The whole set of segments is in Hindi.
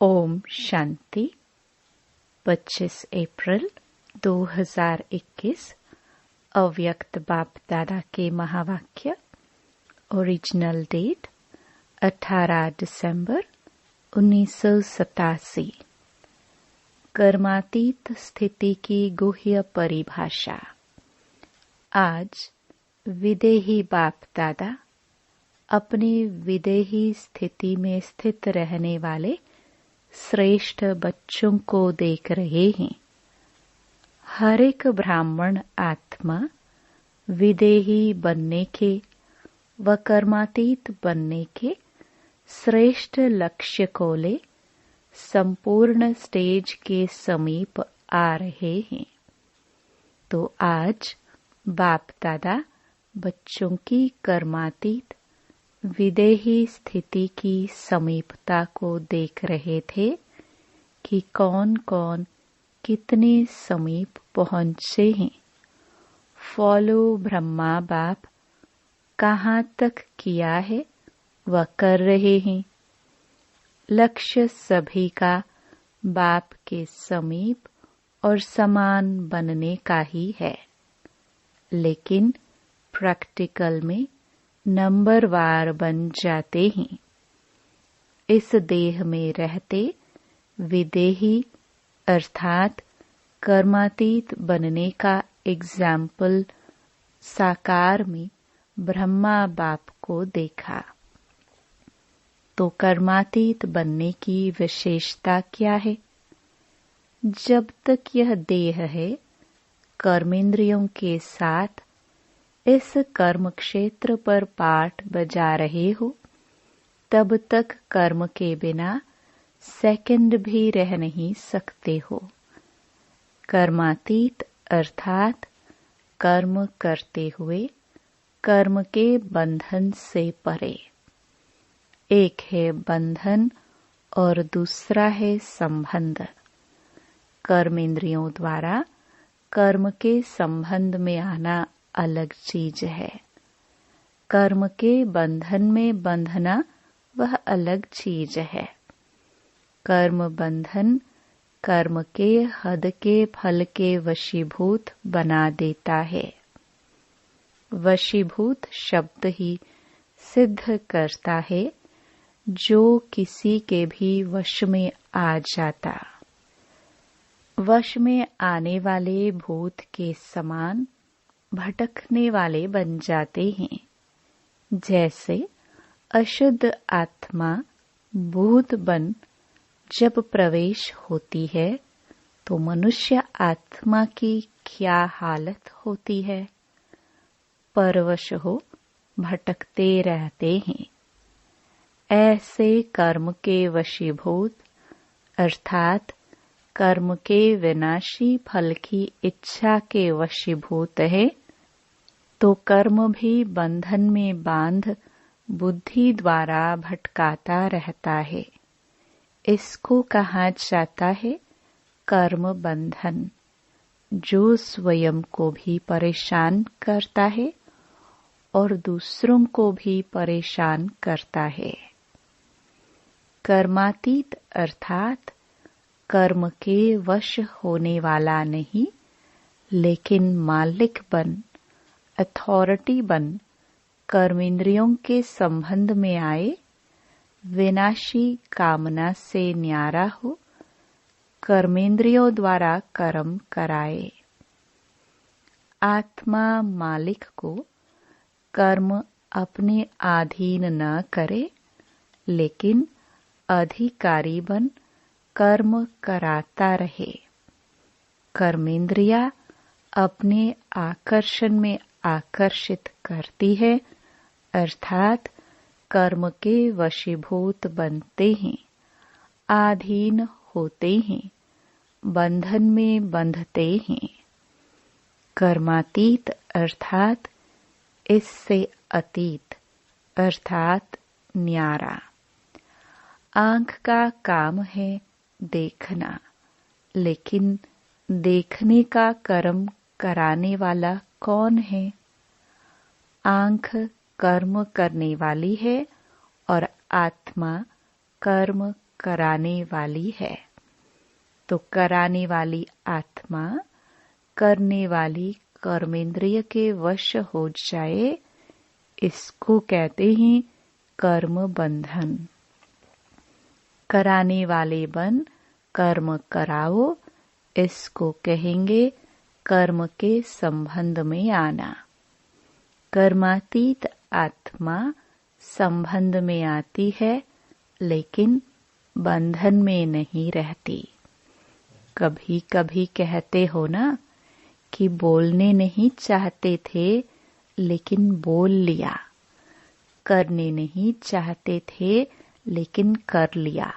ओम शांति। 25 अप्रैल 2021 अव्यक्त बाप दादा के महावाक्य। ओरिजिनल डेट 18 दिसंबर 1987। कर्मातीत स्थिति की गुह्य परिभाषा। आज विदेही बाप दादा अपनी विदेही स्थिति में स्थित रहने वाले श्रेष्ठ बच्चों को देख रहे हैं। हर एक ब्राह्मण आत्मा विदेही बनने के व कर्मातीत बनने के श्रेष्ठ लक्ष्य को ले संपूर्ण स्टेज के समीप आ रहे हैं। तो आज बाप दादा बच्चों की कर्मातीत विदेही स्थिति की समीपता को देख रहे थे कि कौन कौन कितने समीप पहुंचे हैं। फॉलो ब्रह्मा बाप कहाँ तक किया है वह कर रहे हैं। लक्ष्य सभी का बाप के समीप और समान बनने का ही है, लेकिन प्रैक्टिकल में नंबरवार बन जाते हैं। इस देह में रहते विदेही अर्थात कर्मातीत बनने का एग्जाम्पल साकार में ब्रह्मा बाप को देखा। तो कर्मातीत बनने की विशेषता क्या है? जब तक यह देह है, कर्मेंद्रियों के साथ इस कर्म क्षेत्र पर पाठ बजा रहे हो, तब तक कर्म के बिना सेकंड भी रह नहीं सकते हो। कर्मातीत अर्थात कर्म करते हुए कर्म के बंधन से परे। एक है बंधन और दूसरा है संबंध। कर्मेंद्रियों द्वारा कर्म के संबंध में आना अलग चीज है। कर्म के बंधन में बंधना वह अलग चीज है। कर्म बंधन कर्म के हद के फल के वशीभूत बना देता है। वशीभूत शब्द ही सिद्ध करता है जो किसी के भी वश में आ जाता। वश में आने वाले भूत के समान भटकने वाले बन जाते हैं। जैसे अशुद्ध आत्मा भूत बन जब प्रवेश होती है तो मनुष्य आत्मा की क्या हालत होती है? परवश हो भटकते रहते हैं। ऐसे कर्म के वशीभूत अर्थात कर्म के विनाशी फल की इच्छा के वशीभूत है, तो कर्म भी बंधन में बांध बुद्धि द्वारा भटकाता रहता है। इसको कहा जाता है कर्म बंधन, जो स्वयं को भी परेशान करता है और दूसरों को भी परेशान करता है। कर्मातीत अर्थात कर्म के वश होने वाला नहीं, लेकिन मालिक बन अथॉरिटी बन कर्मेंद्रियों के संबंध में आए, विनाशी कामना से न्यारा हो, कर्मेंद्रियों द्वारा कर्म कराए। आत्मा मालिक को कर्म अपने अधीन न करे, लेकिन अधिकारी बन कर्म कराता रहे। कर्मेंद्रिया अपने आकर्षण में आकर्षित करती है, अर्थात कर्म के वशीभूत बनते हैं, अधीन होते हैं, बंधन में बंधते हैं। कर्मातीत अर्थात इससे अतीत अर्थात न्यारा। आंख का काम है देखना, लेकिन देखने का कर्म कराने वाला कौन है? आंख कर्म करने वाली है और आत्मा कर्म कराने वाली है। तो कराने वाली आत्मा करने वाली कर्मेंद्रिय के वश हो जाए, इसको कहते हैं कर्म बंधन। कराने वाले बन कर्म कराओ, इसको कहेंगे कर्म के संबंध में आना। कर्मातीत आत्मा संबंध में आती है, लेकिन बंधन में नहीं रहती। कभी कभी कहते हो ना कि बोलने नहीं चाहते थे लेकिन बोल लिया, करने नहीं चाहते थे लेकिन कर लिया।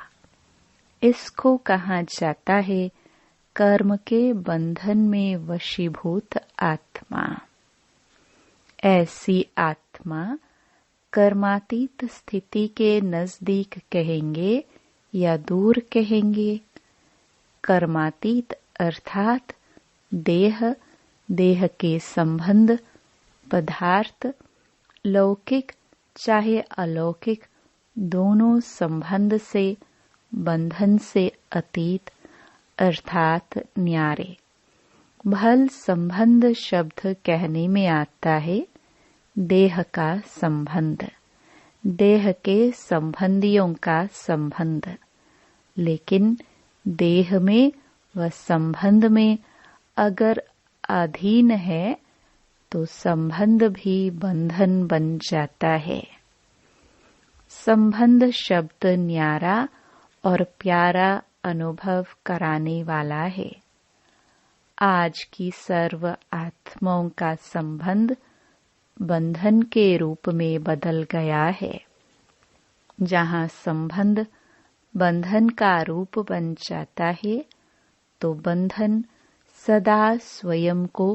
इसको कहा जाता है कर्म के बंधन में वशीभूत आत्मा। ऐसी आत्मा कर्मातीत स्थिति के नजदीक कहेंगे या दूर कहेंगे। कर्मातीत अर्थात देह, देह के संबंध, पदार्थ, लौकिक चाहे अलौकिक, दोनों संबंध से, बंधन से अतीत अर्थात न्यारे। भल संबंध शब्द कहने में आता है देह का संबंध, देह के संबंधियों का संबंध। लेकिन देह में व संबंध में अगर अधीन है तो संबंध भी बंधन बन जाता है। संबंध शब्द न्यारा और प्यारा अनुभव कराने वाला है। आज की सर्व आत्माओं का संबंध बंधन के रूप में बदल गया है। जहाँ संबंध बंधन का रूप बन जाता है, तो बंधन सदा स्वयं को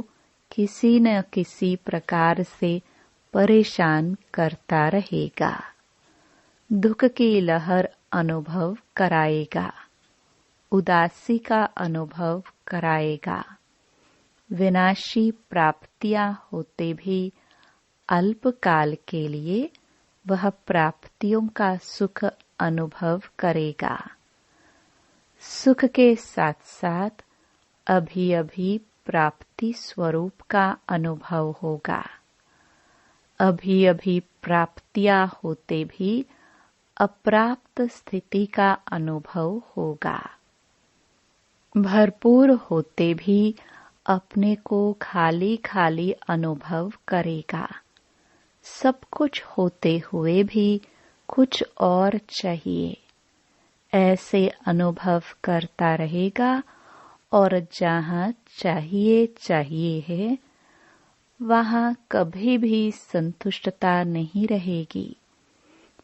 किसी न किसी प्रकार से परेशान करता रहेगा, दुख की लहर अनुभव कराएगा, उदासी का अनुभव कराएगा। विनाशी प्राप्तियां होते भी अल्पकाल के लिए वह प्राप्तियों का सुख अनुभव करेगा। सुख के साथ साथ अभी अभी प्राप्ति स्वरूप का अनुभव होगा। अभी अभी प्राप्तियां होते भी अप्राप्त स्थिति का अनुभव होगा। भरपूर होते भी अपने को खाली खाली अनुभव करेगा। सब कुछ होते हुए भी कुछ और चाहिए, ऐसे अनुभव करता रहेगा। और जहाँ चाहिए चाहिए है, वहाँ कभी भी संतुष्टता नहीं रहेगी।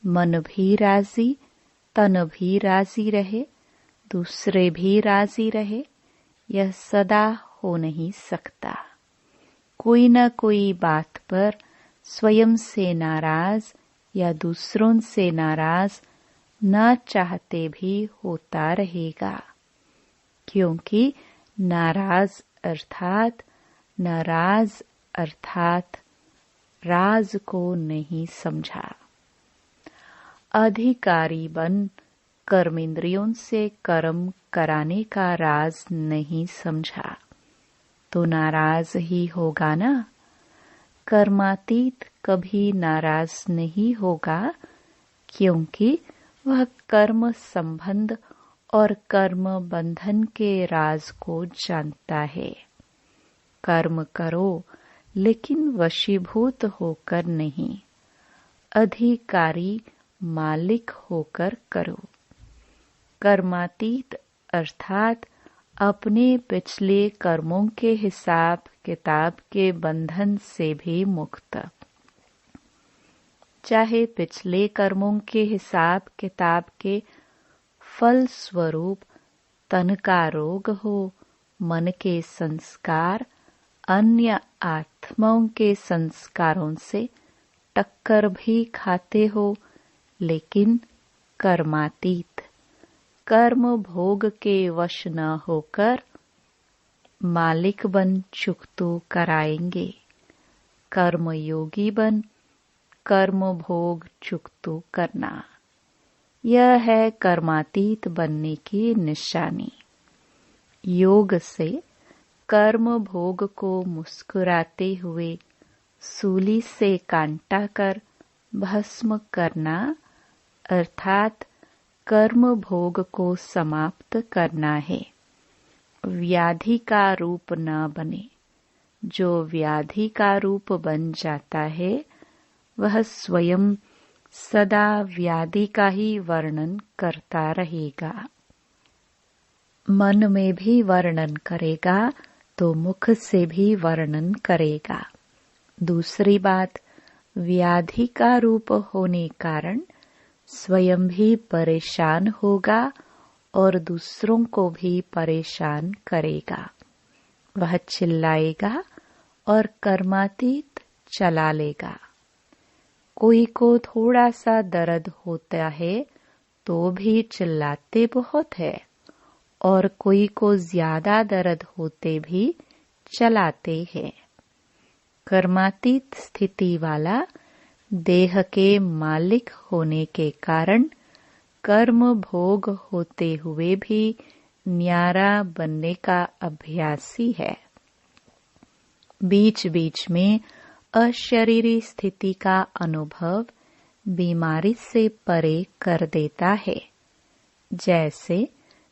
मन भी राजी, तन भी राजी रहे, दूसरे भी राजी रहे, यह सदा हो नहीं सकता। कोई न कोई बात पर स्वयं से नाराज या दूसरों से नाराज न चाहते भी होता रहेगा, क्योंकि नाराज अर्थात नाराज अर्थात राज को नहीं समझा। अधिकारी बन कर्मेंद्रियों से कर्म कराने का राज नहीं समझा, तो नाराज ही होगा ना। कर्मातीत कभी नाराज नहीं होगा, क्योंकि वह कर्म संबंध और कर्म बंधन के राज को जानता है। कर्म करो, लेकिन वशीभूत होकर नहीं, अधिकारी मालिक होकर करो। कर्मातीत अर्थात अपने पिछले कर्मों के हिसाब किताब के बंधन से भी मुक्त। चाहे पिछले कर्मों के हिसाब किताब के फल स्वरूप तन का रोग हो, मन के संस्कार अन्य आत्माओं के संस्कारों से टक्कर भी खाते हो, लेकिन कर्मातीत, कर्म भोग के वश न होकर मालिक बन चुकतू कराएंगे। कर्म योगी बन कर्म भोग चुकतू करना, यह है कर्मातीत बनने की निशानी। योग से कर्म भोग को मुस्कुराते हुए सूली से कांटा कर भस्म करना अर्थात कर्म भोग को समाप्त करना है। व्याधि का रूप न बने। जो व्याधि का रूप बन जाता है वह स्वयं सदा व्याधि का ही वर्णन करता रहेगा। मन में भी वर्णन करेगा तो मुख से भी वर्णन करेगा। दूसरी बात, व्याधि का रूप होने कारण स्वयं भी परेशान होगा और दूसरों को भी परेशान करेगा। वह चिल्लाएगा और कर्मातीत चला लेगा। कोई को थोड़ा सा दर्द होता है तो भी चिल्लाते बहुत है और कोई को ज्यादा दर्द होते भी चलाते हैं। कर्मातीत स्थिति वाला देह के मालिक होने के कारण कर्म भोग होते हुए भी न्यारा बनने का अभ्यासी है। बीच बीच में अशरीरी स्थिति का अनुभव बीमारी से परे कर देता है। जैसे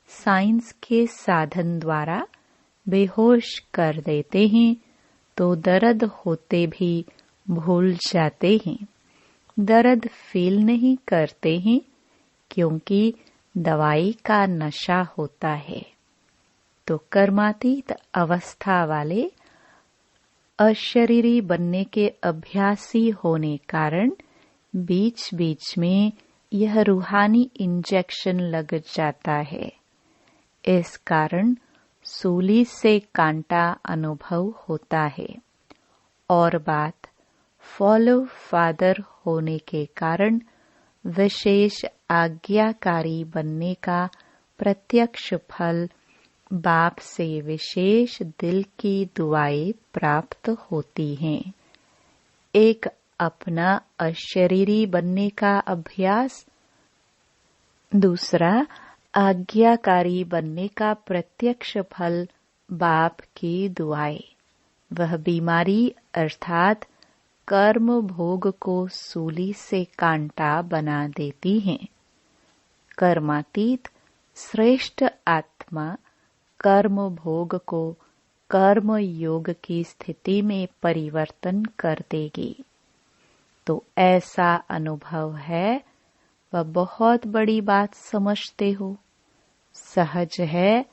साइंस के साधन द्वारा बेहोश कर देते हैं तो दर्द होते भी भूल जाते हैं। दर्द फील नहीं करते हैं क्योंकि दवाई का नशा होता है। तो कर्मातीत अवस्था वाले अशरीरी बनने के अभ्यासी होने कारण बीच बीच में यह रूहानी इंजेक्शन लग जाता है। इस कारण सूली से कांटा अनुभव होता है। और बात, फॉलो फादर होने के कारण विशेष आज्ञाकारी बनने का प्रत्यक्ष फल बाप से विशेष दिल की दुआएं प्राप्त होती हैं। एक अपना अशरीरी बनने का अभ्यास, दूसरा आज्ञाकारी बनने का प्रत्यक्ष फल बाप की दुआएं। वह बीमारी अर्थात कर्म भोग को सूली से कांटा बना देती हैं। कर्मातीत श्रेष्ठ आत्मा कर्म भोग को कर्म योग की स्थिति में परिवर्तन कर देगी। तो ऐसा अनुभव है, वह बहुत बड़ी बात समझते हो। सहज है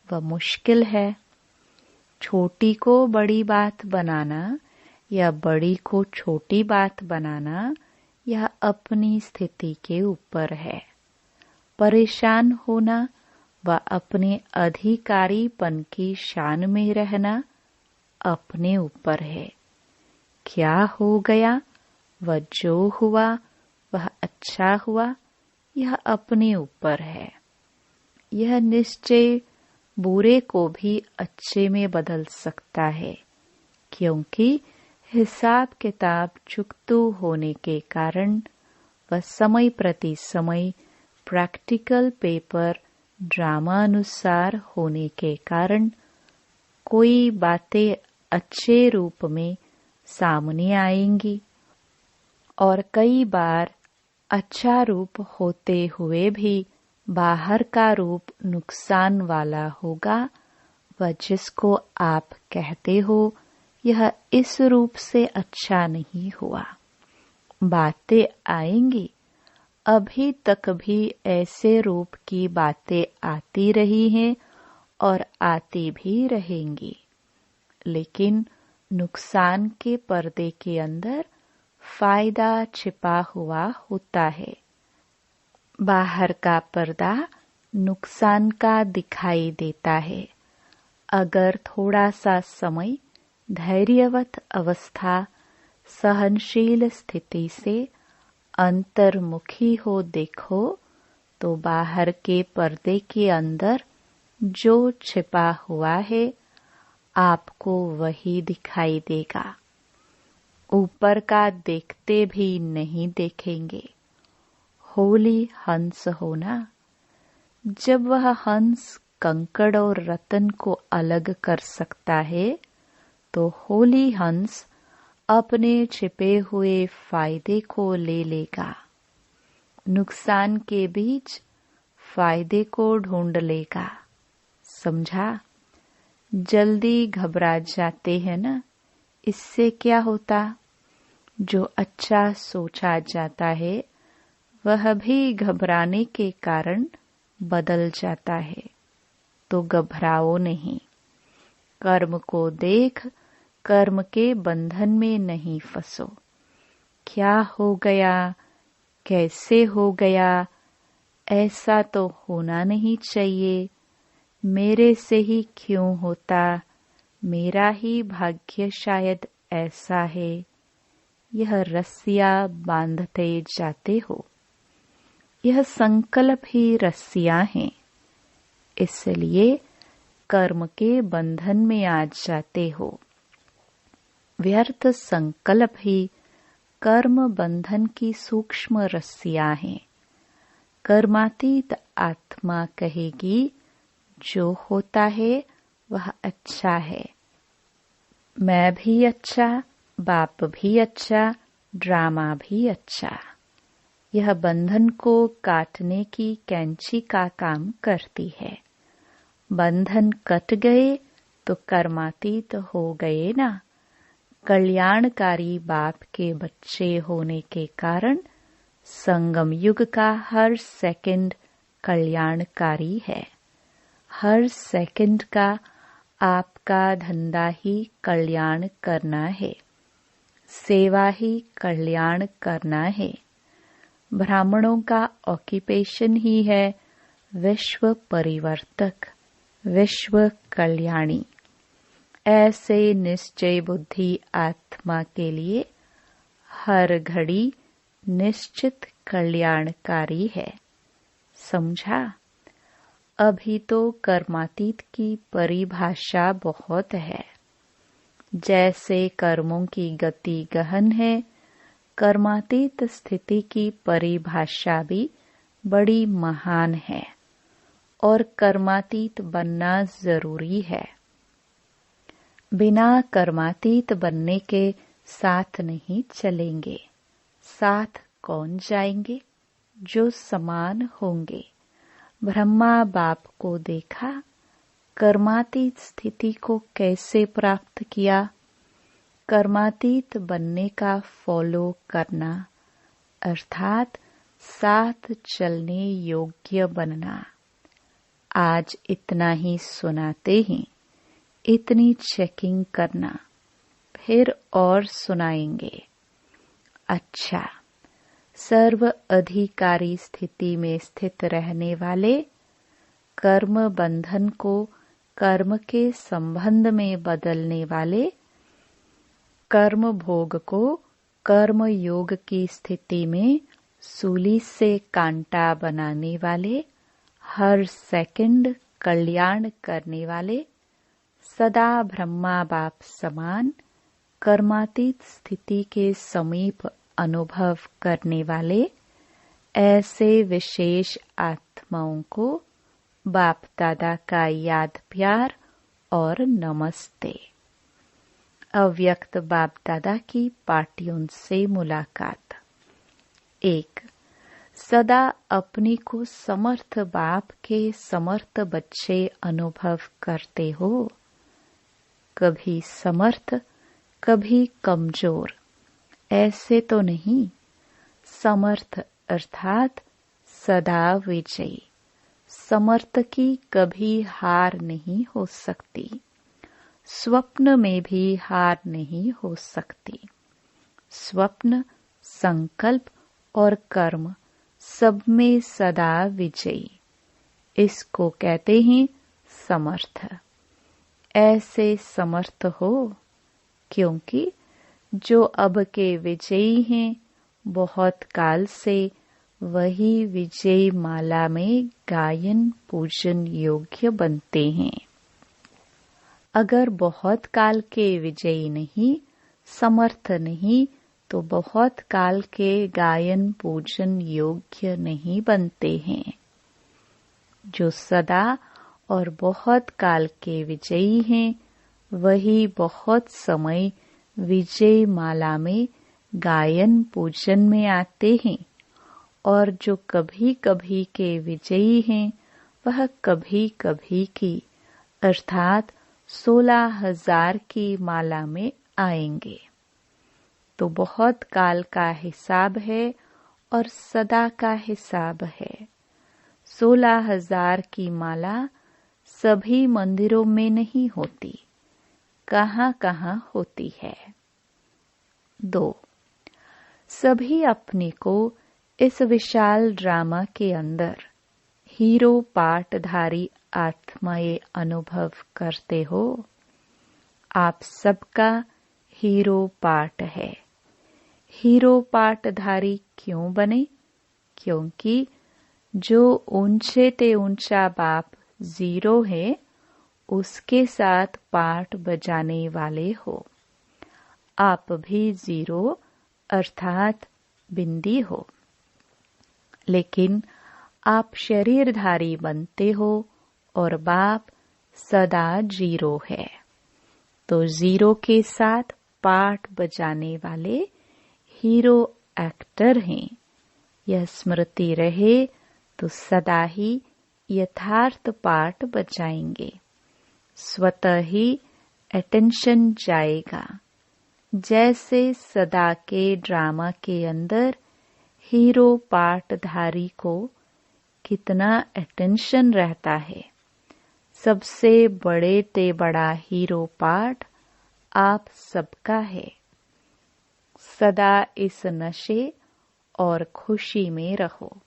व मुश्किल है। छोटी को बड़ी बात बनाना या बड़ी को छोटी बात बनाना यह अपनी स्थिति के ऊपर है। परेशान होना व अपने अधिकारीपन की शान में रहना अपने ऊपर है। क्या हो गया व जो हुआ वह अच्छा हुआ, यह अपने ऊपर है। यह निश्चय बुरे को भी अच्छे में बदल सकता है, क्योंकि हिसाब किताब चुकतू होने के कारण वह समय प्रति समय प्रैक्टिकल पेपर ड्रामा अनुसार होने के कारण कोई बातें अच्छे रूप में सामने आएंगी और कई बार अच्छा रूप होते हुए भी बाहर का रूप नुकसान वाला होगा। वह जिसको आप कहते हो यह इस रूप से अच्छा नहीं हुआ। बातें आएंगी, अभी तक भी ऐसे रूप की बातें आती रही हैं और आती भी रहेंगी, लेकिन नुकसान के पर्दे के अंदर फायदा छिपा हुआ होता है। बाहर का पर्दा नुकसान का दिखाई देता है। अगर थोड़ा सा समय धैर्यवत अवस्था सहनशील स्थिति से अंतर्मुखी हो देखो तो बाहर के पर्दे के अंदर जो छिपा हुआ है आपको वही दिखाई देगा। ऊपर का देखते भी नहीं देखेंगे। होली हंस होना। जब वह हंस कंकड़ और रतन को अलग कर सकता है तो होली हंस अपने छिपे हुए फायदे को ले लेगा। नुकसान के बीच फायदे को ढूंढ लेगा। समझा? जल्दी घबरा जाते हैं ना, इससे क्या होता? जो अच्छा सोचा जाता है वह भी घबराने के कारण बदल जाता है। तो घबराओ नहीं। कर्म को देख कर्म के बंधन में नहीं फंसो। क्या हो गया, कैसे हो गया, ऐसा तो होना नहीं चाहिए, मेरे से ही क्यों होता, मेरा ही भाग्य शायद ऐसा है, यह रस्सियां बांधते जाते हो। यह संकल्प ही रस्सियां हैं, इसलिए कर्म के बंधन में आ जाते हो। व्यर्थ संकल्प ही कर्म बंधन की सूक्ष्म रस्सियां हैं। कर्मातीत आत्मा कहेगी जो होता है वह अच्छा है। मैं भी अच्छा, बाप भी अच्छा, ड्रामा भी अच्छा। यह बंधन को काटने की कैंची का काम करती है। बंधन कट गए तो कर्मातीत हो गए ना। कल्याणकारी बाप के बच्चे होने के कारण संगम युग का हर सेकंड कल्याणकारी है। हर सेकंड का आपका धंधा ही कल्याण करना है, सेवा ही कल्याण करना है। ब्राह्मणों का ऑक्यूपेशन ही है विश्व परिवर्तक, विश्व कल्याणी। ऐसे निश्चय बुद्धि आत्मा के लिए हर घड़ी निश्चित कल्याणकारी है। समझा? अभी तो कर्मातीत की परिभाषा बहुत है। जैसे कर्मों की गति गहन है, कर्मातीत स्थिति की परिभाषा भी बड़ी महान है और कर्मातीत बनना जरूरी है। बिना कर्मातीत बनने के साथ नहीं चलेंगे। साथ कौन जाएंगे? जो समान होंगे। ब्रह्मा बाप को देखा, कर्मातीत स्थिति को कैसे प्राप्त किया? कर्मातीत बनने का फॉलो करना अर्थात साथ चलने योग्य बनना। आज इतना ही सुनाते ही इतनी चेकिंग करना, फिर और सुनाएंगे। अच्छा, सर्व अधिकारी स्थिति में स्थित रहने वाले कर्म बंधन को कर्म के संबंध में बदलने वाले, कर्म भोग को कर्म योग की स्थिति में सूली से कांटा बनाने वाले, हर सेकंड कल्याण करने वाले, सदा ब्रह्मा बाप समान कर्मातीत स्थिति के समीप अनुभव करने वाले ऐसे विशेष आत्माओं को बाप दादा का याद प्यार और नमस्ते। अव्यक्त बाप दादा की पार्टियों से मुलाकात। 1. सदा अपने को समर्थ बाप के समर्थ बच्चे अनुभव करते हो। कभी समर्थ, कभी कमजोर, ऐसे तो नहीं। समर्थ अर्थात सदा विजयी। समर्थ की कभी हार नहीं हो सकती, स्वप्न में भी हार नहीं हो सकती। स्वप्न, संकल्प और कर्म सब में सदा विजयी, इसको कहते हैं समर्थ। ऐसे समर्थ हो क्योंकि जो अब के विजयी हैं बहुत काल से वही विजय माला में गायन पूजन योग्य बनते हैं। अगर बहुत काल के विजयी नहीं, समर्थ नहीं, तो बहुत काल के गायन पूजन योग्य नहीं बनते हैं। जो सदा और बहुत काल के विजयी हैं, वही बहुत समय विजय माला में गायन पूजन में आते हैं, और जो कभी कभी के विजयी हैं, वह कभी कभी की अर्थात 16,000 की माला में आएंगे। तो बहुत काल का हिसाब है और सदा का हिसाब है। 16,000 की माला सभी मंदिरों में नहीं होती, कहाँ कहाँ होती है। 2. सभी अपने को इस विशाल ड्रामा के अंदर हीरो पाठधारी आत्माएं अनुभव करते हो। आप सबका हीरो पाठ है। हीरो पाठधारी क्यों बने? क्योंकि जो ऊंचे ते ऊंचा बाप 0 है, उसके साथ पाठ बजाने वाले हो। आप भी 0 अर्थात बिंदी हो, लेकिन आप शरीरधारी बनते हो और बाप सदा 0 है। तो 0 के साथ पाठ बजाने वाले हीरो एक्टर हैं। यह स्मृति रहे तो सदा ही यथार्थ पाठ बजाएंगे। स्वतः ही अटेंशन जाएगा। जैसे सदा के ड्रामा के अंदर हीरो पाठधारी को कितना अटेंशन रहता है। सबसे बड़े ते बड़ा हीरो पाठ आप सबका है। सदा इस नशे और खुशी में रहो।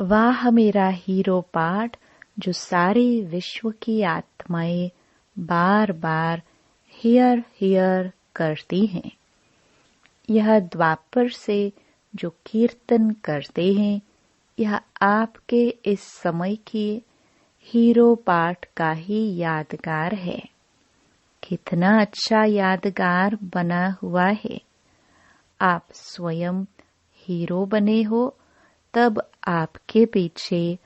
वाह मेरा हीरो पाठ जो सारे विश्व की आत्माएं बार बार हियर हियर करती हैं। यह द्वापर से जो कीर्तन करते हैं, यह आपके इस समय की हीरो पाठ का ही यादगार है। कितना अच्छा यादगार बना हुआ है। आप स्वयं हीरो बने हो, तब आपके पीछे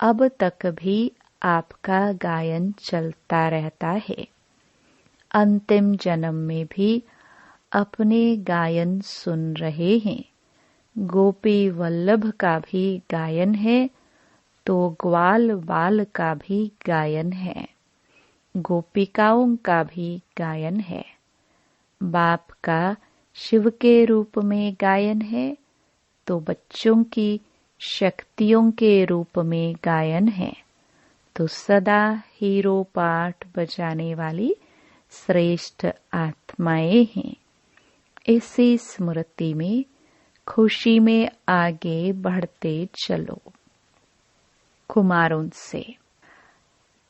अब तक भी आपका गायन चलता रहता है। अंतिम जन्म में भी अपने गायन सुन रहे हैं। गोपी वल्लभ का भी गायन है, तो ग्वाल बाल का भी गायन है। गोपिकाओं का भी गायन है। बाप का शिव के रूप में गायन है, तो बच्चों की शक्तियों के रूप में गायन है। तो सदा हीरो पाठ बजाने वाली श्रेष्ठ आत्माएं हैं। इसी स्मृति में खुशी में आगे बढ़ते चलो। कुमारों से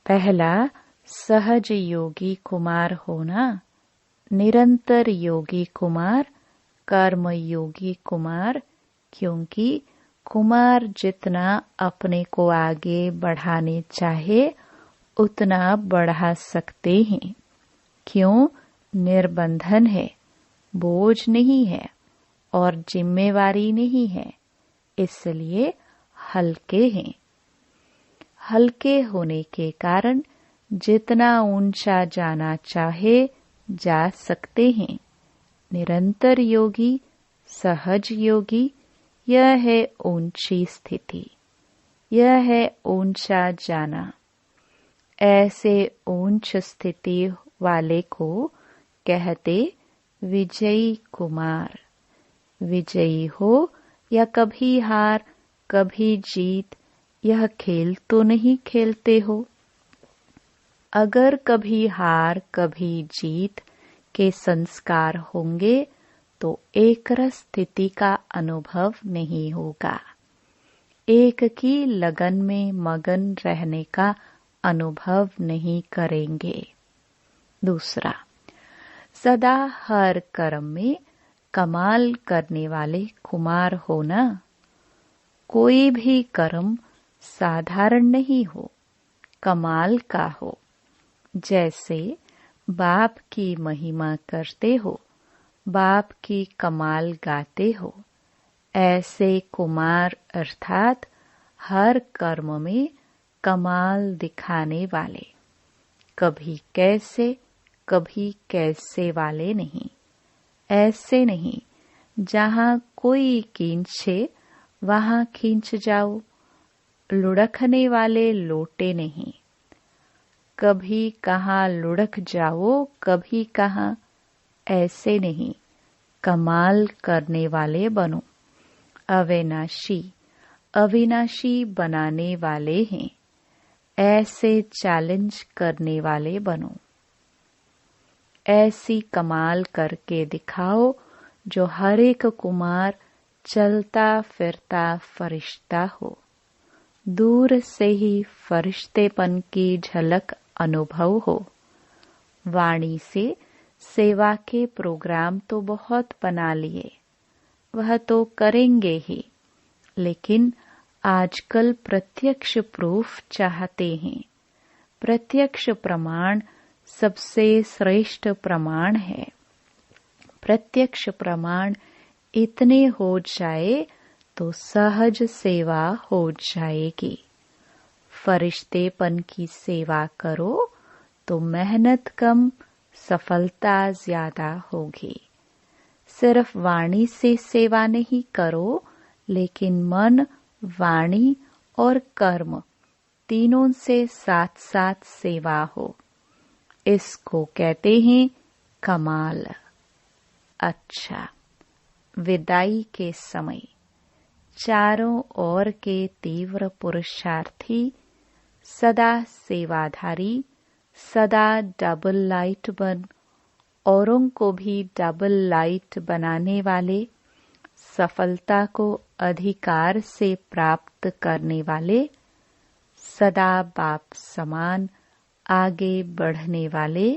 पहला सहज योगी कुमार होना, निरंतर योगी कुमार, कर्म योगी कुमार। क्योंकि कुमार जितना अपने को आगे बढ़ाने चाहे उतना बढ़ा सकते हैं। क्यों? निर्बंधन है, बोझ नहीं है और जिम्मेवारी नहीं है, इसलिए हल्के हैं। हल्के होने के कारण जितना ऊंचा जाना चाहे जा सकते हैं। निरंतर योगी, सहज योगी, यह है ऊंची स्थिति, यह है ऊंचा जाना। ऐसे ऊंच स्थिति वाले को कहते विजयी कुमार। विजयी हो या कभी हार कभी जीत, यह खेल तो नहीं खेलते हो। अगर कभी हार कभी जीत के संस्कार होंगे तो एक रस स्थिति का अनुभव नहीं होगा। एक की लगन में मगन रहने का अनुभव नहीं करेंगे। दूसरा, सदा हर कर्म में कमाल करने वाले कुमार होना। कोई भी कर्म साधारण नहीं हो, कमाल का हो। जैसे बाप की महिमा करते हो, बाप की कमाल गाते हो। ऐसे कुमार अर्थात हर कर्म में कमाल दिखाने वाले, कभी कैसे वाले नहीं। ऐसे नहीं जहाँ कोई खींचे वहाँ खींच जाओ, लुढ़कने वाले लोटे नहीं। कभी कहाँ लुढ़क जाओ, कभी कहाँ, ऐसे नहीं, कमाल करने वाले बनो। अविनाशी बनाने वाले हैं, ऐसे चैलेंज करने वाले बनो। ऐसी कमाल करके दिखाओ जो हर एक कुमार चलता फिरता फरिश्ता हो। दूर से ही फरिश्तेपन की झलक अनुभव हो। वाणी से सेवा के प्रोग्राम तो बहुत बना लिए, वह तो करेंगे ही, लेकिन आजकल प्रत्यक्ष प्रूफ चाहते हैं। प्रत्यक्ष प्रमाण सबसे श्रेष्ठ प्रमाण है। प्रत्यक्ष प्रमाण इतने हो जाए तो सहज सेवा हो जाएगी। फरिश्तेपन की सेवा करो तो मेहनत कम, सफलता ज्यादा होगी। सिर्फ वाणी से सेवा नहीं करो, लेकिन मन, वाणी और कर्म तीनों से साथ साथ सेवा हो। इसको कहते हैं कमाल। अच्छा, विदाई के समय चारों ओर के तीव्र पुरुषार्थी, सदा सेवाधारी, सदा डबल लाइट बन, औरों को भी डबल लाइट बनाने वाले, सफलता को अधिकार से प्राप्त करने वाले, सदा बाप समान आगे बढ़ने वाले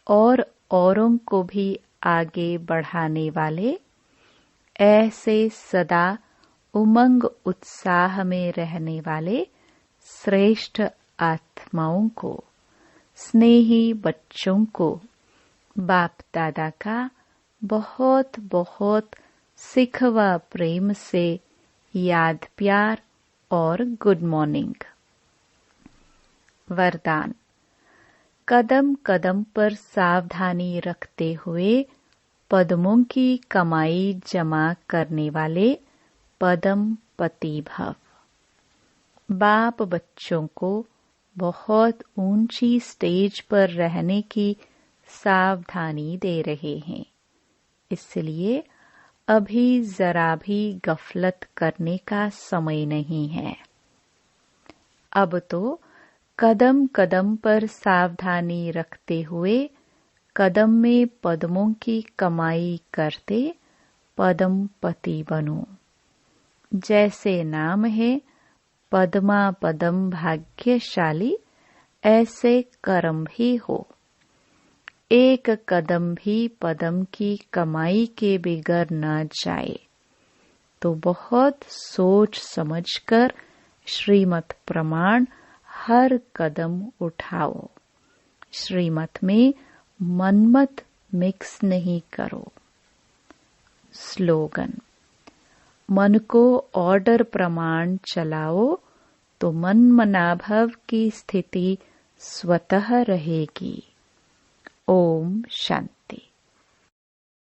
और औरों को भी आगे बढ़ाने वाले, ऐसे सदा उमंग उत्साह में रहने वाले श्रेष्ठ आत्माओं को, स्नेही बच्चों को बाप दादा का बहुत बहुत सिख व प्रेम से याद, प्यार और गुड मॉर्निंग। वरदान। कदम कदम पर सावधानी रखते हुए पद्मों की कमाई जमा करने वाले पद्म पति भव। बाप बच्चों को बहुत ऊंची स्टेज पर रहने की सावधानी दे रहे हैं, इसलिए अभी जरा भी गफलत करने का समय नहीं है। अब तो कदम कदम पर सावधानी रखते हुए कदम में पद्मों की कमाई करते पद्म पति बनो। जैसे नाम है पद्मा पदम भाग्यशाली, ऐसे कर्म भी हो। एक कदम भी पद्म की कमाई के बिगड़ न जाए तो बहुत सोच समझकर श्रीमत प्रमाण हर कदम उठाओ। श्रीमत में मनमत मिक्स नहीं करो। स्लोगन। मन को ऑर्डर प्रमाण चलाओ तो मन मनाभव की स्थिति स्वतः रहेगी। ओम शांति।